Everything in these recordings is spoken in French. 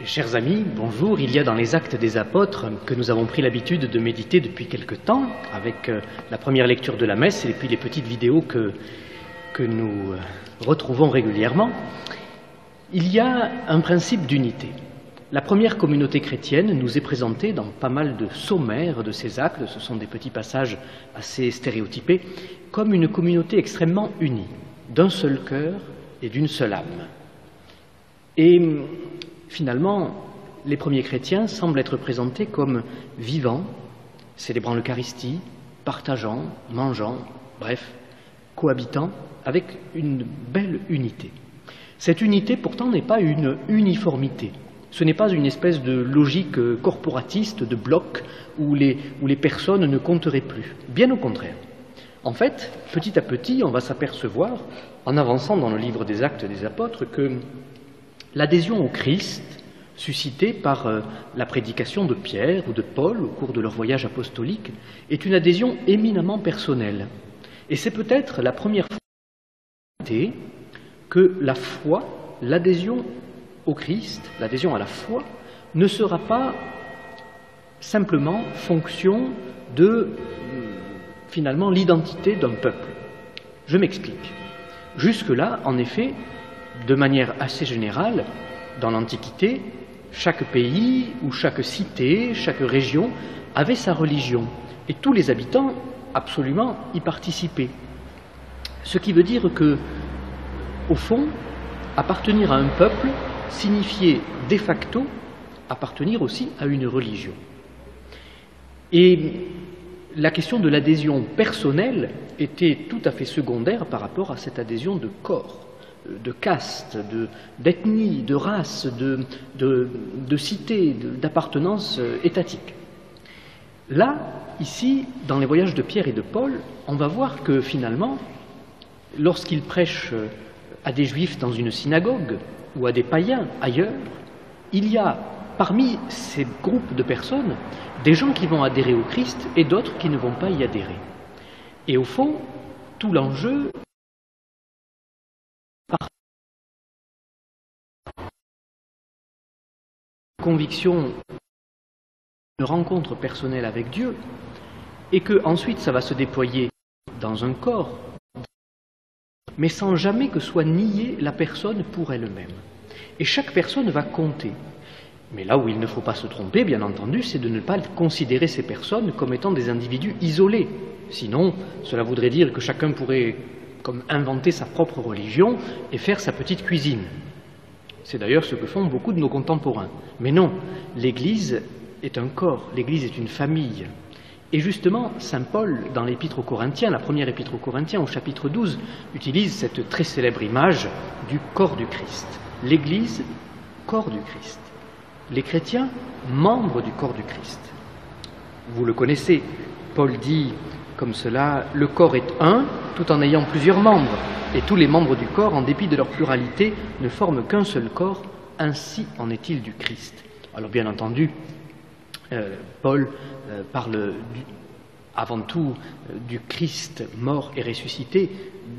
Chers amis, bonjour. Il y a dans les Actes des Apôtres que nous avons pris l'habitude de méditer depuis quelque temps, avec la première lecture de la messe et puis les petites vidéos que nous retrouvons régulièrement, il y a un principe d'unité. La première communauté chrétienne nous est présentée dans pas mal de sommaires de ces actes, ce sont des petits passages assez stéréotypés, comme une communauté extrêmement unie, d'un seul cœur et d'une seule âme. Et finalement, les premiers chrétiens semblent être présentés comme vivants, célébrant l'Eucharistie, partageant, mangeant, bref, cohabitant avec une belle unité. Cette unité pourtant n'est pas une uniformité. Ce n'est pas une espèce de logique corporatiste de bloc où les personnes ne compteraient plus. Bien au contraire. En fait, petit à petit, on va s'apercevoir, en avançant dans le livre des Actes des Apôtres, que l'adhésion au Christ, suscitée par la prédication de Pierre ou de Paul au cours de leur voyage apostolique, est une adhésion éminemment personnelle. Et c'est peut-être la première fois que la foi, l'adhésion au Christ, l'adhésion à la foi, ne sera pas simplement fonction de, finalement, l'identité d'un peuple. Je m'explique. Jusque-là, en effet, de manière assez générale, dans l'Antiquité, chaque pays ou chaque cité, chaque région avait sa religion et tous les habitants absolument y participaient. Ce qui veut dire que, au fond, appartenir à un peuple signifiait de facto appartenir aussi à une religion. Et la question de l'adhésion personnelle était tout à fait secondaire par rapport à cette adhésion de corps, de caste, d'ethnie, de race, de cité, d'appartenance étatique. Là, ici, dans les voyages de Pierre et de Paul, on va voir que finalement, lorsqu'ils prêchent à des juifs dans une synagogue ou à des païens ailleurs, il y a parmi ces groupes de personnes des gens qui vont adhérer au Christ et d'autres qui ne vont pas y adhérer. Et au fond, tout l'enjeu conviction, une rencontre personnelle avec Dieu, et que ensuite ça va se déployer dans un corps, mais sans jamais que soit niée la personne pour elle-même. Et chaque personne va compter. Mais là où il ne faut pas se tromper, bien entendu, c'est de ne pas considérer ces personnes comme étant des individus isolés. Sinon, cela voudrait dire que chacun pourrait comme inventer sa propre religion et faire sa petite cuisine. C'est d'ailleurs ce que font beaucoup de nos contemporains. Mais non, l'Église est un corps, l'Église est une famille. Et justement, saint Paul, dans l'Épître aux Corinthiens, la première Épître aux Corinthiens, au chapitre 12, utilise cette très célèbre image du corps du Christ. L'Église, corps du Christ. Les chrétiens, membres du corps du Christ. Vous le connaissez, Paul dit comme cela, « Le corps est un, tout en ayant plusieurs membres, et tous les membres du corps, en dépit de leur pluralité, ne forment qu'un seul corps, ainsi en est-il du Christ. » Alors bien entendu, Paul parle avant tout du Christ mort et ressuscité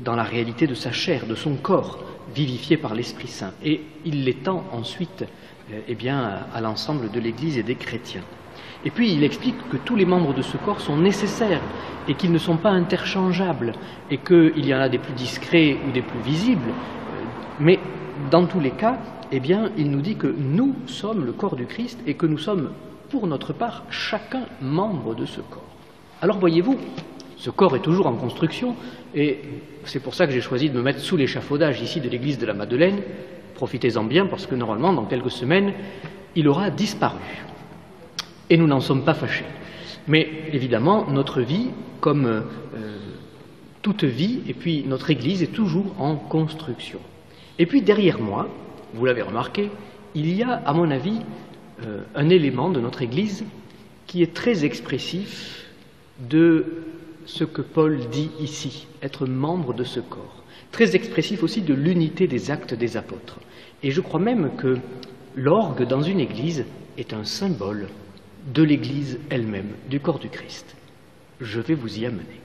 dans la réalité de sa chair, de son corps, vivifié par l'Esprit Saint. Et il l'étend ensuite à l'ensemble de l'Église et des chrétiens. Et puis il explique que tous les membres de ce corps sont nécessaires et qu'ils ne sont pas interchangeables et qu'il y en a des plus discrets ou des plus visibles, mais dans tous les cas, il nous dit que nous sommes le corps du Christ et que nous sommes, pour notre part, chacun membre de ce corps. Alors voyez-vous, ce corps est toujours en construction et c'est pour ça que j'ai choisi de me mettre sous l'échafaudage ici de l'église de la Madeleine. Profitez-en bien parce que normalement, dans quelques semaines, il aura disparu. Et nous n'en sommes pas fâchés. Mais évidemment, notre vie, comme toute vie, et puis notre Église est toujours en construction. Et puis derrière moi, vous l'avez remarqué, il y a, à mon avis, un élément de notre Église qui est très expressif de ce que Paul dit ici, être membre de ce corps. Très expressif aussi de l'unité des actes des apôtres. Et je crois même que l'orgue dans une Église est un symbole de l'Église elle-même, du corps du Christ. Je vais vous y amener.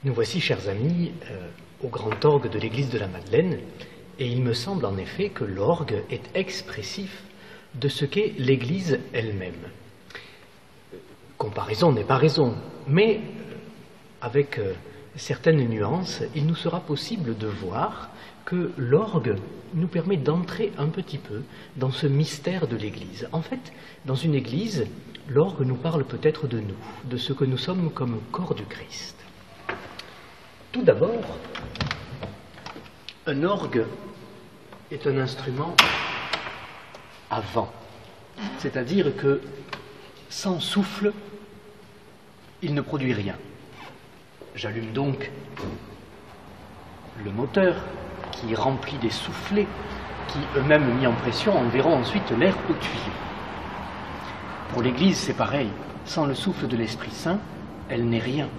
Nous voici, chers amis, au grand orgue de l'église de la Madeleine, Et il me semble en effet que l'orgue est expressif de ce qu'est l'Église elle-même. Comparaison n'est pas raison, mais avec certaines nuances, il nous sera possible de voir que l'orgue nous permet d'entrer un petit peu dans ce mystère de l'Église. En fait, dans une Église, l'orgue nous parle peut-être de nous, de ce que nous sommes comme corps du Christ. Tout d'abord, un orgue est un instrument à vent, c'est-à-dire que sans souffle, il ne produit rien. J'allume donc le moteur qui remplit des soufflets qui, eux-mêmes mis en pression, enverront ensuite l'air au tuyau. Pour l'Église, c'est pareil. Sans le souffle de l'Esprit Saint, elle n'est rien.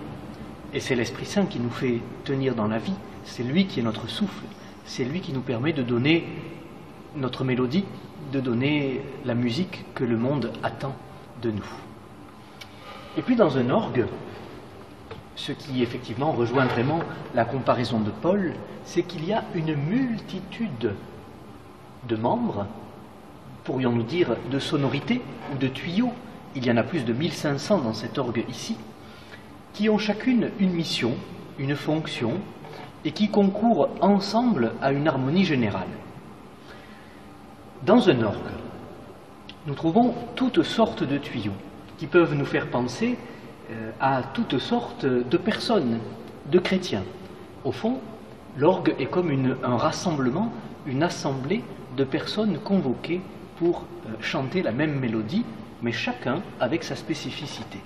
Et c'est l'Esprit Saint qui nous fait tenir dans la vie. C'est lui qui est notre souffle. C'est lui qui nous permet de donner notre mélodie, de donner la musique que le monde attend de nous. Et puis dans un orgue, ce qui effectivement rejoint vraiment la comparaison de Paul, c'est qu'il y a une multitude de membres, pourrions-nous dire de sonorités ou de tuyaux, il y en a plus de 1500 dans cet orgue ici, qui ont chacune une mission, une fonction, et qui concourent ensemble à une harmonie générale. Dans un orgue, nous trouvons toutes sortes de tuyaux qui peuvent nous faire penser à toutes sortes de personnes, de chrétiens. Au fond, l'orgue est comme un rassemblement, une assemblée de personnes convoquées pour chanter la même mélodie, mais chacun avec sa spécificité.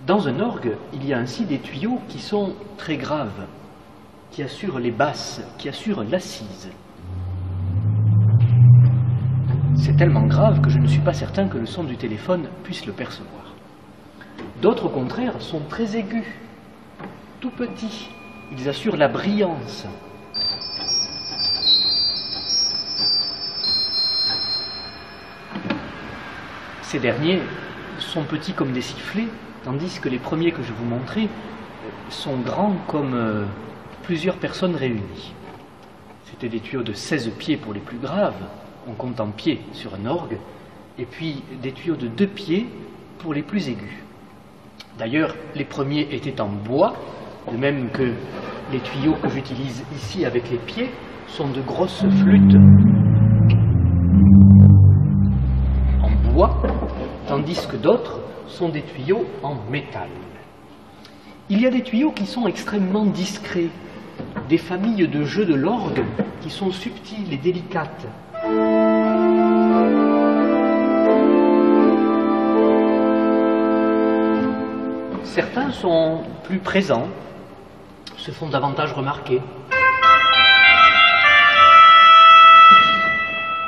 Dans un orgue, il y a ainsi des tuyaux qui sont très graves, qui assurent les basses, qui assurent l'assise. C'est tellement grave que je ne suis pas certain que le son du téléphone puisse le percevoir. D'autres, au contraire, sont très aigus, tout petits. Ils assurent la brillance. Ces derniers sont petits comme des sifflets, tandis que les premiers que je vous montrais sont grands comme plusieurs personnes réunies. C'était des tuyaux de 16 pieds pour les plus graves, on compte en pieds sur un orgue, et puis des tuyaux de 2 pieds pour les plus aigus. D'ailleurs, les premiers étaient en bois, de même que les tuyaux que j'utilise ici avec les pieds sont de grosses flûtes en bois, tandis que d'autres sont des tuyaux en métal. Il y a des tuyaux qui sont extrêmement discrets, des familles de jeux de l'orgue qui sont subtiles et délicates. Certains sont plus présents, se font davantage remarquer.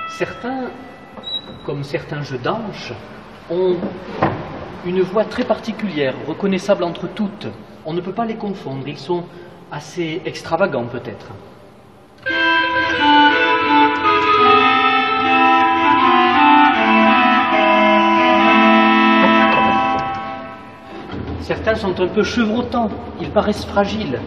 Certains, comme certains jeux d'anches, ont une voix très particulière, reconnaissable entre toutes. On ne peut pas les confondre, ils sont assez extravagants peut-être. Certains sont un peu chevrotants, ils paraissent fragiles.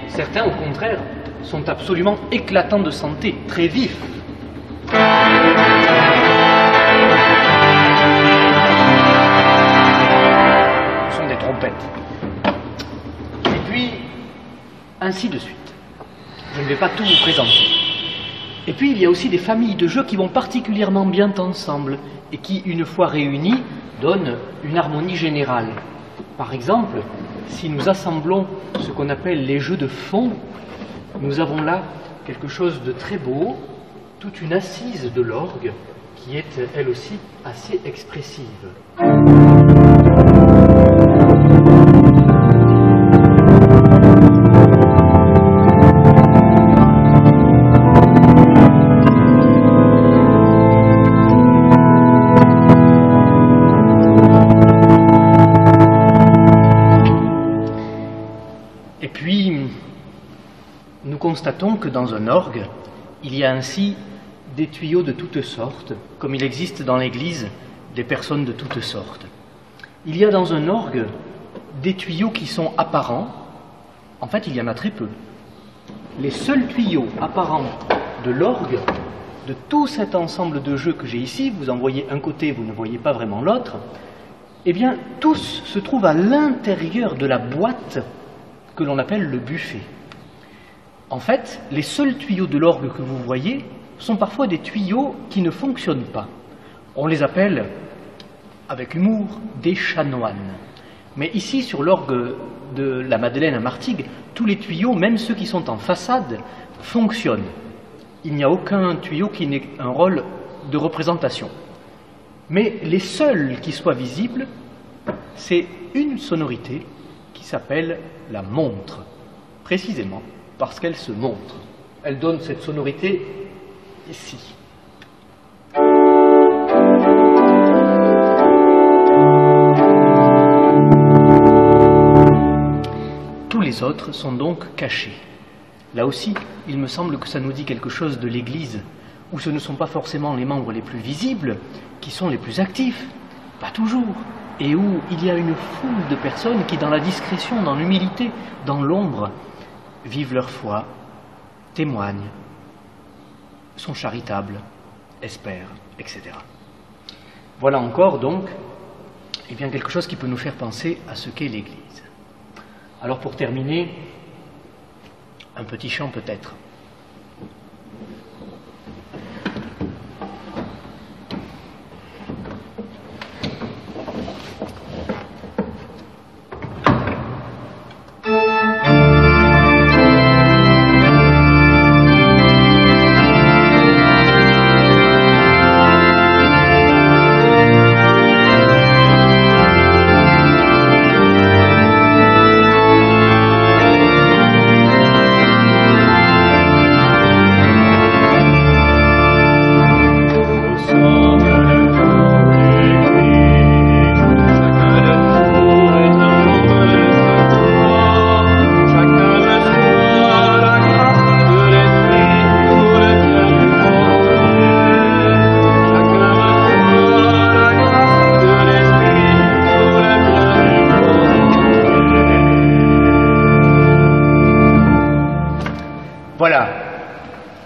Certains, au contraire, sont absolument éclatants de santé, très vifs. Ce sont des trompettes. Et puis, ainsi de suite. Je ne vais pas tout vous présenter. Et puis, il y a aussi des familles de jeux qui vont particulièrement bien ensemble et qui, une fois réunis, donnent une harmonie générale. Par exemple, si nous assemblons ce qu'on appelle les jeux de fond, nous avons là quelque chose de très beau, toute une assise de l'orgue qui est elle aussi assez expressive. Et puis, nous constatons que dans un orgue, il y a ainsi des tuyaux de toutes sortes, comme il existe dans l'Église des personnes de toutes sortes. Il y a dans un orgue des tuyaux qui sont apparents. En fait, il y en a très peu. Les seuls tuyaux apparents de l'orgue, de tout cet ensemble de jeux que j'ai ici, vous en voyez un côté, vous ne voyez pas vraiment l'autre, eh bien, tous se trouvent à l'intérieur de la boîte que l'on appelle le buffet. En fait, les seuls tuyaux de l'orgue que vous voyez sont parfois des tuyaux qui ne fonctionnent pas. On les appelle, avec humour, des chanoines. Mais ici, sur l'orgue de la Madeleine à Martigues, tous les tuyaux, même ceux qui sont en façade, fonctionnent. Il n'y a aucun tuyau qui n'ait un rôle de représentation. Mais les seuls qui soient visibles, c'est une sonorité qui s'appelle la montre, précisément parce qu'elle se montre. Elle donne cette sonorité ici. Tous les autres sont donc cachés. Là aussi, il me semble que ça nous dit quelque chose de l'Église, où ce ne sont pas forcément les membres les plus visibles qui sont les plus actifs, pas toujours, et où il y a une foule de personnes qui, dans la discrétion, dans l'humilité, dans l'ombre, vivent leur foi, témoignent, sont charitables, espèrent, etc. Voilà encore donc eh bien, quelque chose qui peut nous faire penser à ce qu'est l'Église. Alors pour terminer, un petit chant peut-être. Voilà,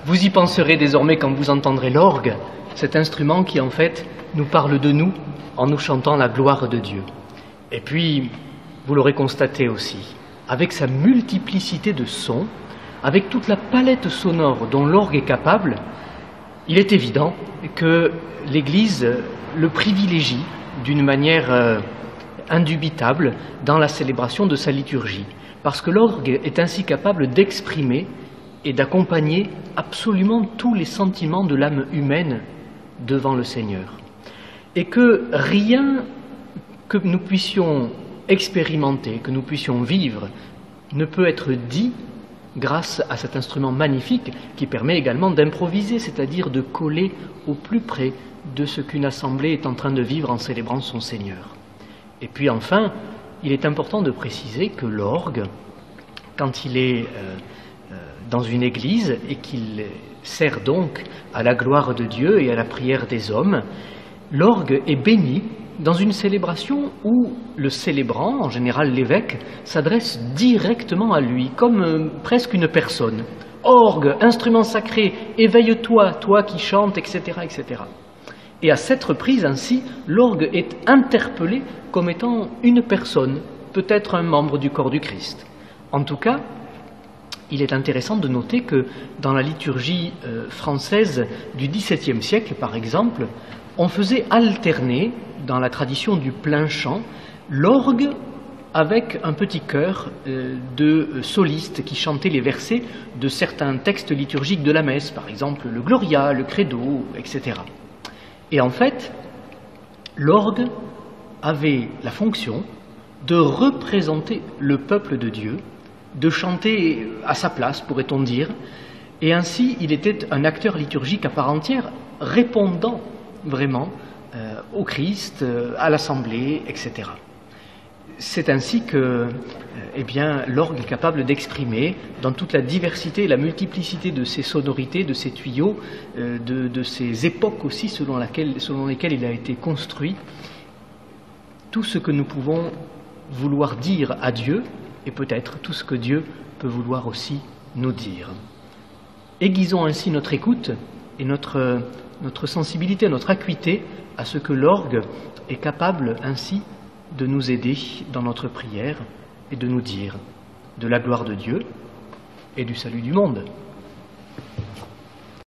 vous y penserez désormais quand vous entendrez l'orgue, cet instrument qui en fait nous parle de nous en nous chantant la gloire de Dieu. Et puis, vous l'aurez constaté aussi, avec sa multiplicité de sons, avec toute la palette sonore dont l'orgue est capable, il est évident que l'Église le privilégie d'une manière indubitable dans la célébration de sa liturgie, parce que l'orgue est ainsi capable d'exprimer et d'accompagner absolument tous les sentiments de l'âme humaine devant le Seigneur. Et que rien que nous puissions expérimenter, que nous puissions vivre, ne peut être dit grâce à cet instrument magnifique qui permet également d'improviser, c'est-à-dire de coller au plus près de ce qu'une assemblée est en train de vivre en célébrant son Seigneur. Et puis enfin, il est important de préciser que l'orgue, quand il est dans une église et qu'il sert donc à la gloire de Dieu et à la prière des hommes, l'orgue est béni dans une célébration où le célébrant, en général l'évêque, s'adresse directement à lui, comme presque une personne. Orgue, instrument sacré, éveille-toi, toi qui chantes, etc., etc. Et à cette reprise, ainsi, l'orgue est interpellé comme étant une personne, peut-être un membre du corps du Christ. En tout cas, il est intéressant de noter que dans la liturgie française du XVIIe siècle, par exemple, on faisait alterner, dans la tradition du plein chant, l'orgue avec un petit chœur de solistes qui chantaient les versets de certains textes liturgiques de la messe, par exemple le Gloria, le Credo, etc. Et en fait, l'orgue avait la fonction de représenter le peuple de Dieu, de chanter à sa place, pourrait-on dire, et ainsi il était un acteur liturgique à part entière, répondant vraiment au Christ, à l'Assemblée, etc. c'est ainsi que l'orgue est capable d'exprimer dans toute la diversité et la multiplicité de ses sonorités, de ses tuyaux, de ses époques aussi selon lesquelles il a été construit, tout ce que nous pouvons vouloir dire à Dieu et peut-être tout ce que Dieu peut vouloir aussi nous dire. Aiguisons ainsi notre écoute et notre sensibilité, notre acuité à ce que l'orgue est capable ainsi de nous aider dans notre prière et de nous dire de la gloire de Dieu et du salut du monde.